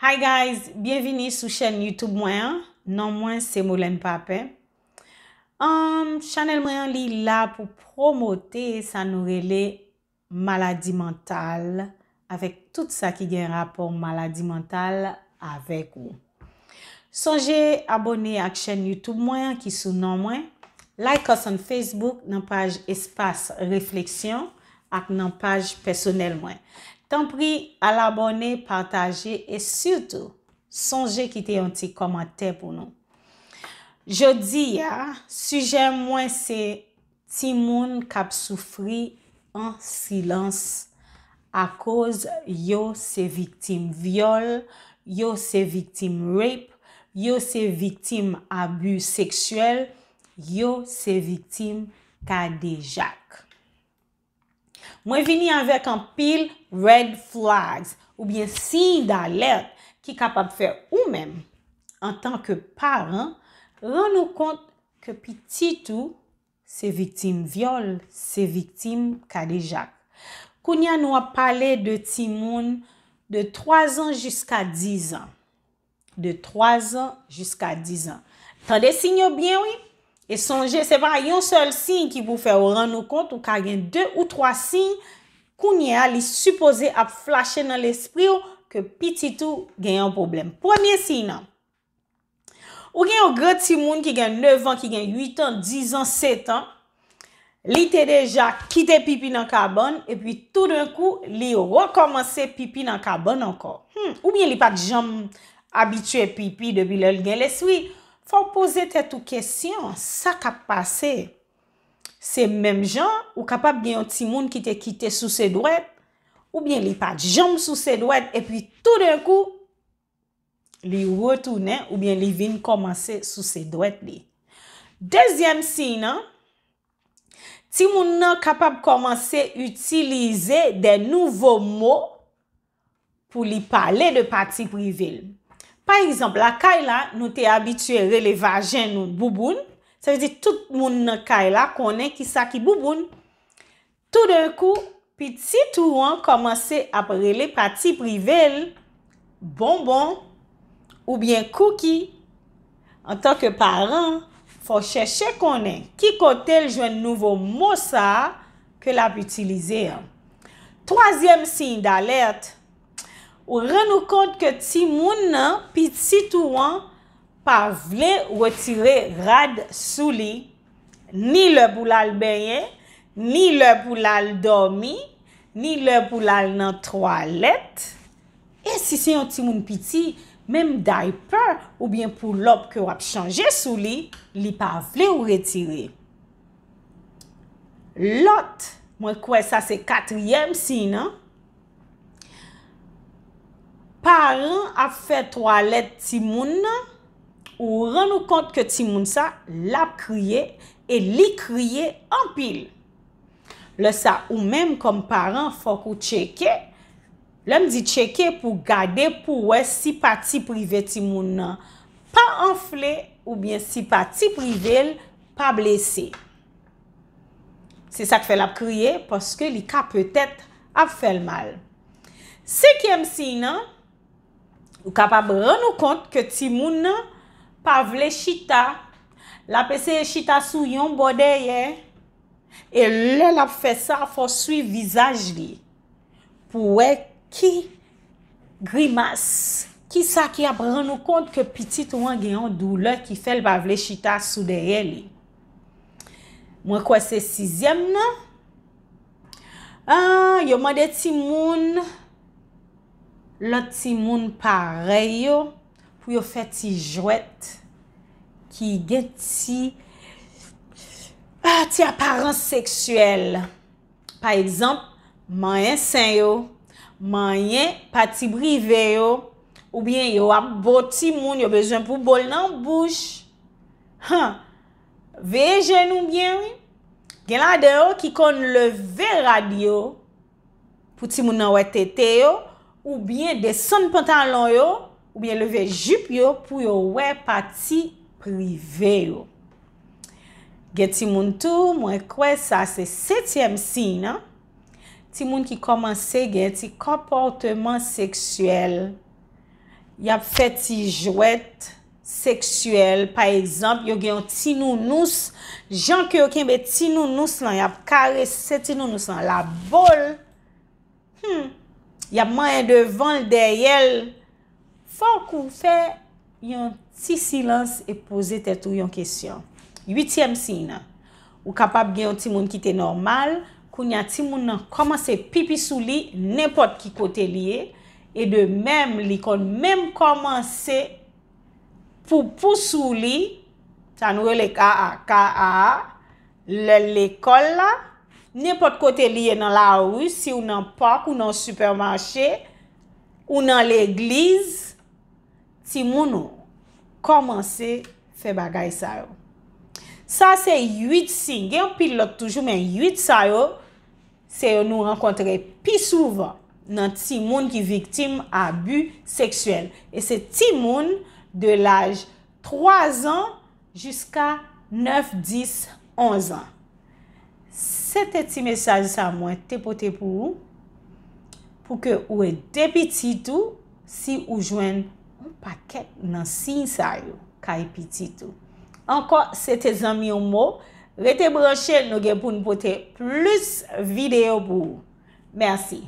Hi guys, bienvenue sur chaîne YouTube moi. Non moi c'est Moulin Papin. Channel moi li là pour promoter ça nous relève maladie mentale avec tout ça qui a un rapport maladie mentale avec vous. Songez abonner à la chaîne YouTube moi qui sous nom moi. Like us on Facebook dans page espace réflexion ak dans page personnel moi. Tant pis à l'abonner, partager et surtout songez quitter un petit commentaire pour nous. Jodi sujet moi c'est ti moun k'ap souffri en silence à cause yo c'est victime viol, yo c'est victime rape, yo c'est victime abus sexuel, yo c'est victime cardiaque. Moi vini avec un pile red flags ou bien signe d'alerte qui capable faire ou même en tant que parent rendre compte que petit tout c'est victime viol, c'est victime cardiaque. Kounya nous a parlé de ti moun de 3 ans jusqu'à 10 ans. De 3 ans jusqu'à 10 ans. Tendez signe bien oui. Et songez, c'est pas un seul signe qui vous fait rendre compte ou qu'il y a 2 ou 3 signes kounya li supposé à flasher dans l'esprit que petit tout gagne un problème. Premier signe. Ou gen un grand ti moun qui gagne 9 ans, qui gagne 8 ans, 10 ans, 7 ans, li te déjà quitté pipi dans carbone et puis tout d'un coup, li recommencer pipi dans carbone encore. Ou bien li pas jamais habitué pipi depuis le gen l'esprit. Faut poser tête ou question, ça qu'a passé. C'est même gens ou capable gen un petit monde qui te quitté sous ses doigts ou bien li pas jambe sous ses doigts et puis tout d'un coup li retourner ou bien li vinn commencer sous ses doigts li. Deuxième signe, ti moun nan capable commencer utiliser des nouveaux mots pour lui parler de partie privée. Par exemple, la caille là, nous t'es habitué à les vagin nous bouboune. Ça veut dire tout le monde dans caille là connaît qui ça qui bouboune. Tout d'un coup, petit touan commencer à parler partie privée, bonbon ou bien cookie. En tant que parent, faut chercher connaît qui côté le joindre nouveau mot ça que l'a utiliser. Troisième signe d'alerte. Ou rend compte que ti moun nan petit touan pa vle retirer rad sou li, ni le pou lal benye, ni le pou lal dormi, ni le pou lal nan toilette. Et si c'est un ti moun petit, même diaper ou bien pour l'op que wap changer sou li pa vle ou retirer. L'autre, moi quoi ça c'est 4e signe, hein? Parents a fait toilette ti moun ou rend compte que ti moun ça l'a crié et li crié en pile. Le ça ou même comme parent faut qu'on checker. L'homme dit checker pour garder pour ouais si partie privée ti moun nan pas enflé ou bien si partie privée pas blessé. C'est ça que fait la crier parce que li ka peut-être a fait le mal. 5e signe, ou capable rendre compte que ti moun nan pa vle chita, la pese chita sou yon bodeye, et là la fait ça faut suivre visage li pour qui grimace qui ça qui a rendre compte que petit ou an gen douleur qui fait pa vle chita sou derrière li. Moi quoi c'est 6e nan? Yo mande ti moun l'autre ti moun pareil yo pour yo fait ti jouette qui gen ti apparence sexuelle. Par exemple, moyen sein yo, moyen partie privée yo ou bien yo a beau ti moun yo besoin pour bol nan bouche. Veye genou bien oui. Gen la de yo qui kon lever radio pour ti moun nan wè tete yo ou bien descendre pantalon yo ou bien lever jupe yo pour yo wè partie privée yo. Gen ti moun tou, moi quoi ça c'est 7e signe. Ti moun qui commence gen ti comportement sexuel y a fait ti jouet seksuel, par exemple, yo gen ti nounous, jan ke yo kenbe ti nounous lan, y a caressé ti nounous lan, la bol, y a manye devant l derrière. Faut qu'on fait yon ti silence et poser tête ou yon question. 8e signe, ou capable gen yon ti moun qui te normal, kounya ti moun nan commence pipi sou li, n'importe qui côté lié, et de même li kon même commencer pour sou li, ça nous le ka l'école là, n'importe côté lié dans la rue, si ou dans parc ou dans supermarché ou dans l'église, ti moun commencer faire bagay sa yo. Ça c'est 8 signes. Gen pilote toujours mais 8 sa yo, c'est nous rencontrer plus souvent dans ti moun qui victime abus sexuel. Et c'est ti moun de l'âge 3 ans jusqu'à 9, 10, 11 ans. C'était ti message ça moi te pote pour que ou est petit tout si ou joine un paquet nan signe sa yo kay petit tout. Encore c'était amis au mot, rete branché nous gen pour nous porter plus vidéo pour. Merci.